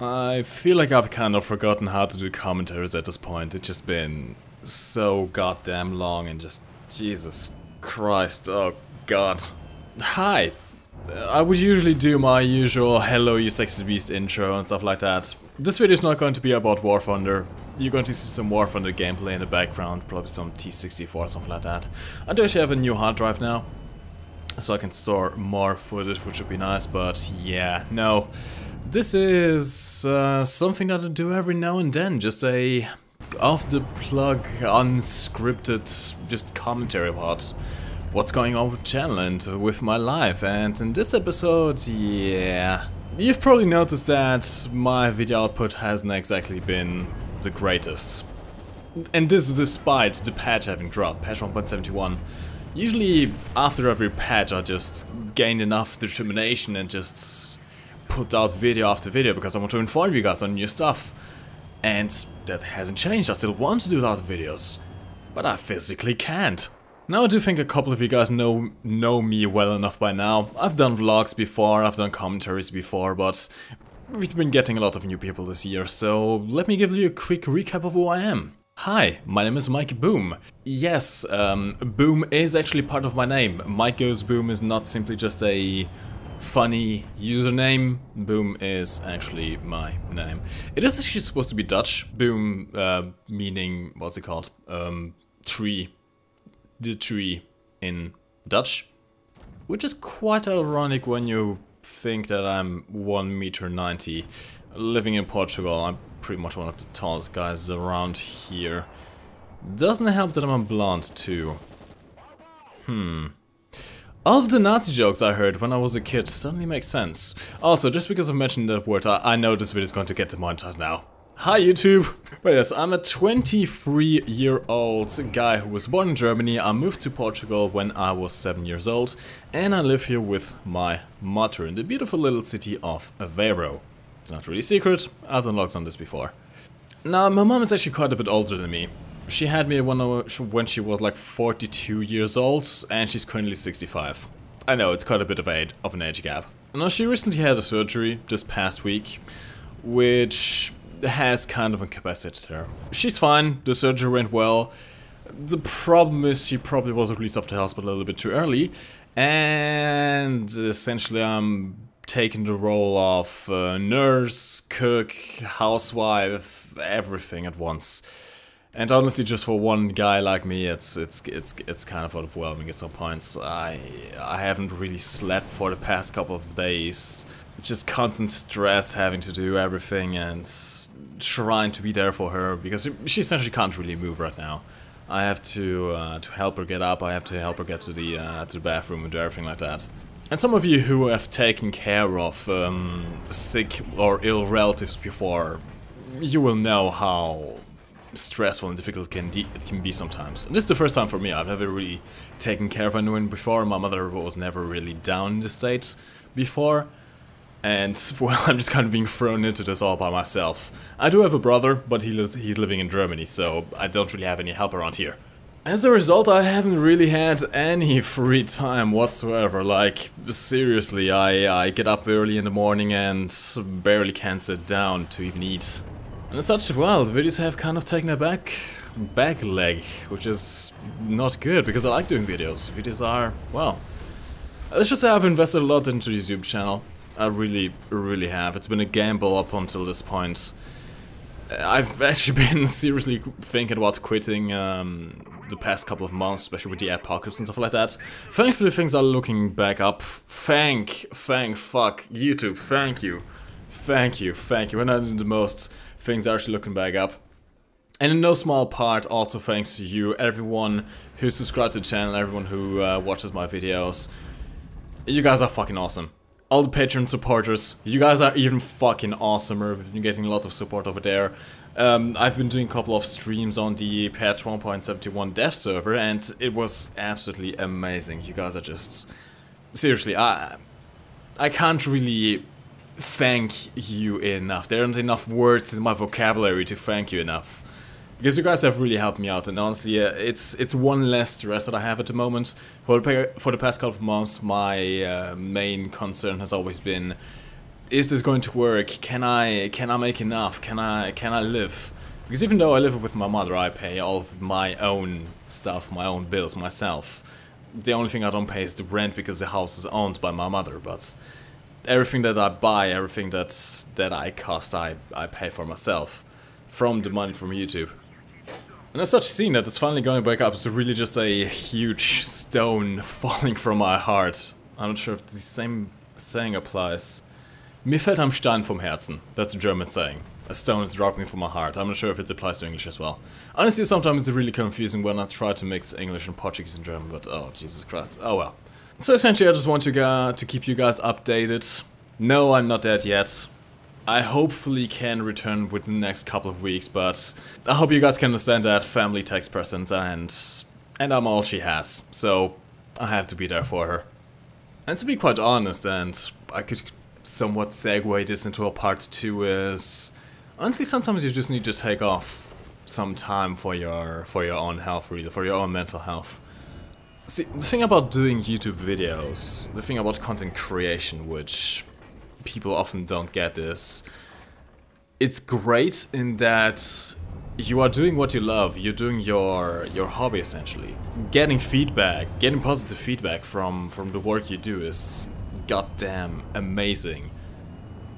I feel like I've kind of forgotten how to do commentaries at this point. It's just been so goddamn long and just... Jesus Christ, oh god. Hi! I would usually do my usual hello you sexy beast intro and stuff like that. This video is not going to be about War Thunder. You're going to see some War Thunder gameplay in the background, probably some T64 or something like that. I do actually have a new hard drive now, so I can store more footage, which would be nice, but yeah, no. This is something that I do every now and then, just a off-the-plug, unscripted, just commentary about what's going on with the channel and with my life. And in this episode, yeah, you've probably noticed that my video output hasn't exactly been the greatest. And this is despite the patch having dropped, patch 1.71. Usually after every patch I just gained enough determination and just put out video after video because I want to inform you guys on new stuff. And that hasn't changed. I still want to do a lot of videos, but I physically can't. Now I do think a couple of you guys know me well enough by now. I've done vlogs before, I've done commentaries before, but we've been getting a lot of new people this year, so let me give you a quick recap of who I am. Hi, my name is MikeGoesBoom. Yes, Boom is actually part of my name. MikeGoesBoom is not simply just a funny username. Boom is actually my name. It is actually supposed to be Dutch. Boom, meaning, what's it called? Tree. The tree in Dutch. Which is quite ironic when you think that I'm 1.90 m, living in Portugal. I'm pretty much one of the tallest guys around here. Doesn't help that I'm blonde too. All of the Nazi jokes I heard when I was a kid suddenly make sense. Also, just because I've mentioned that word, I know this video is going to get demonetized now. Hi YouTube! But yes, I'm a 23-year-old guy who was born in Germany. I moved to Portugal when I was 7 years old, and I live here with my mother in the beautiful little city of Aveiro. It's not really secret, I've done vlogs on this before. Now, my mom is actually quite a bit older than me. She had me when she was like 42 years old, and she's currently 65. I know, it's quite a bit of an age gap. Now, she recently had a surgery this past week, which has kind of incapacitated her. She's fine, the surgery went well. The problem is she probably was released off the hospital a little bit too early, and essentially I'm taking the role of nurse, cook, housewife, everything at once. And honestly, just for one guy like me, it's kind of overwhelming at some points. I haven't really slept for the past couple of days. Just constant stress, having to do everything and trying to be there for her because she essentially can't really move right now. I have to help her get up. I have to help her get to the bathroom and do everything like that. And some of you who have taken care of sick or ill relatives before, you will know how stressful and difficult it can be sometimes. And this is the first time for me. I've never really taken care of anyone before. My mother was never really down in the States before. And, well, I'm just kind of being thrown into this all by myself. I do have a brother, but he's living in Germany, so I don't really have any help around here. As a result, I haven't really had any free time whatsoever. Like, seriously, I get up early in the morning and barely can sit down to even eat. And as such, well, the videos have kind of taken a back leg, which is not good, because I like doing videos. Videos are, well, let's just say I've invested a lot into the YouTube channel. I really have. It's been a gamble up until this point. I've actually been seriously thinking about quitting the past couple of months, especially with the apocalypse and stuff like that. Thankfully things are looking back up. Fuck, YouTube, thank you. When I did the most, things are actually looking back up. And in no small part, also thanks to you, everyone who subscribed to the channel, everyone who watches my videos. You guys are fucking awesome. All the Patreon supporters, you guys are even fucking awesomer. We've been getting a lot of support over there. I've been doing a couple of streams on the patch 1.71 dev server, and it was absolutely amazing. You guys are just... Seriously, I can't really thank you enough. There aren't enough words in my vocabulary to thank you enough. Because you guys have really helped me out, and honestly, it's one less stress that I have at the moment. For the past couple of months, my main concern has always been is this going to work? Can I make enough? Can I live? Because even though I live with my mother, I pay all of my own stuff, my own bills myself. The only thing I don't pay is the rent because the house is owned by my mother, but everything that I buy, everything that I cost, I pay for myself from the money from YouTube. And as such, seeing that it's finally going back up is really just a huge stone falling from my heart. I'm not sure if the same saying applies. Mir fällt ein Stein vom Herzen. That's a German saying. A stone is dropping from my heart. I'm not sure if it applies to English as well. Honestly, sometimes it's really confusing when I try to mix English and Portuguese and German, but oh, Jesus Christ. Oh well. So essentially, I just want to keep you guys updated. No, I'm not dead yet. I hopefully can return within the next couple of weeks, but I hope you guys can understand that family takes precedence, and I'm all she has, so I have to be there for her. And to be quite honest, and I could somewhat segue this into a part 2, is honestly sometimes you just need to take off some time for your own health, really, for your own mental health. See, the thing about doing YouTube videos, the thing about content creation, which people often don't get, is it's great in that you are doing what you love, you're doing your hobby essentially. Getting feedback, getting positive feedback from the work you do is goddamn amazing.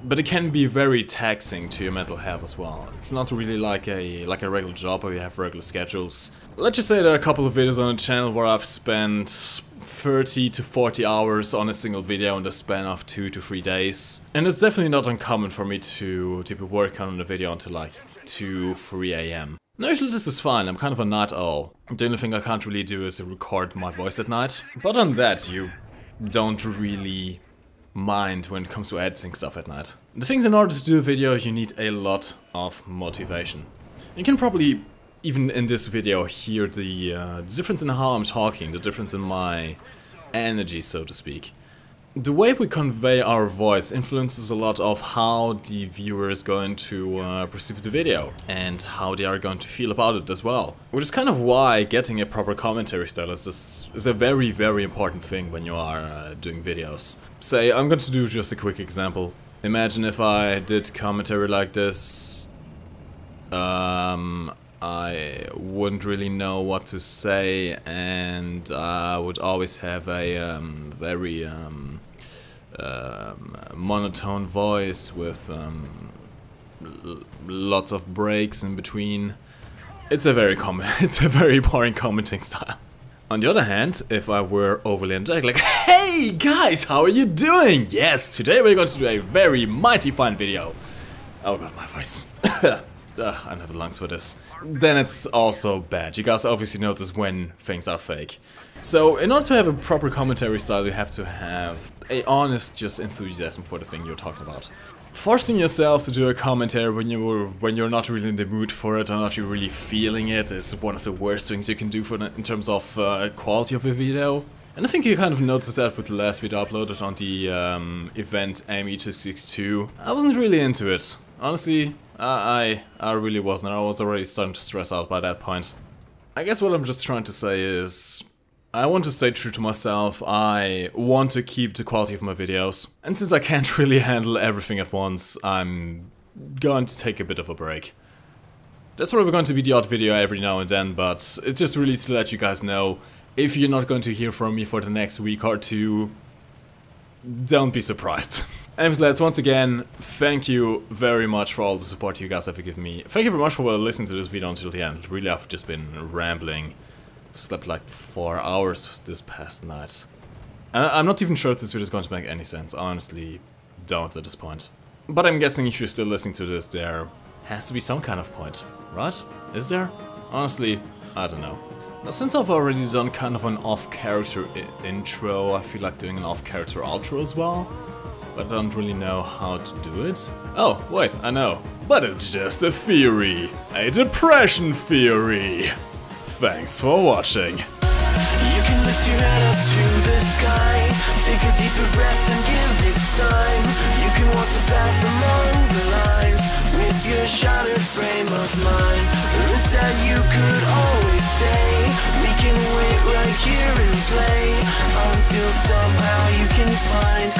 But it can be very taxing to your mental health as well. It's not really like a regular job where you have regular schedules. Let's just say there are a couple of videos on the channel where I've spent 30 to 40 hours on a single video in the span of 2 to 3 days. And it's definitely not uncommon for me to be working on a video until like 2, 3 AM. Now usually this is fine, I'm kind of a night owl. The only thing I can't really do is record my voice at night. But on that, you don't really mind when it comes to editing stuff at night. The things, in order to do a video, you need a lot of motivation. You can probably, even in this video, hear the difference in how I'm talking, the difference in my energy, so to speak. The way we convey our voice influences a lot of how the viewer is going to perceive the video and how they are going to feel about it as well. Which is kind of why getting a proper commentary stylist is a very, very important thing when you are doing videos. Say, I'm going to do just a quick example. Imagine if I did commentary like this. I wouldn't really know what to say, and I would always have a very monotone voice with lots of breaks in between. It's a very boring commenting style. On the other hand, if I were overly energetic, like, hey guys, how are you doing? Yes, today we're going to do a very mighty fine video. Oh god, my voice. I don't have the lungs for this. Then it's also bad. You guys obviously notice when things are fake. So in order to have a proper commentary style, you have to have a honest just enthusiasm for the thing you're talking about. Forcing yourself to do a commentary when you're not really in the mood for it or not really feeling it is one of the worst things you can do in terms of quality of a video. And I think you kind of noticed that with the last video uploaded on the event AMD 262. I wasn't really into it. Honestly, I really wasn't. I was already starting to stress out by that point. I guess what I'm just trying to say is, I want to stay true to myself. I want to keep the quality of my videos. And since I can't really handle everything at once, I'm going to take a bit of a break. There's probably going to be the odd video every now and then, but it's just really to let you guys know, if you're not going to hear from me for the next week or two, don't be surprised. Anyways lads, once again, thank you very much for all the support you guys have given me. Thank you very much for listening to this video until the end. Really, I've just been rambling. Slept like 4 hours this past night. And I'm not even sure if this video is going to make any sense. I honestly don't at this point. But I'm guessing if you're still listening to this, there has to be some kind of point, right? Is there? Honestly, I don't know. Now, since I've already done kind of an off-character intro, I feel like doing an off-character outro as well. But I don't really know how to do it. Oh, wait, I know. But it's just a theory. A depression theory. Thanks for watching. You can lift your head up to the sky. Take a deeper breath and give it time. You can walk the path among the lines with your shattered frame of mind. Or instead you could always stay. We can wait right here and play until somehow you can find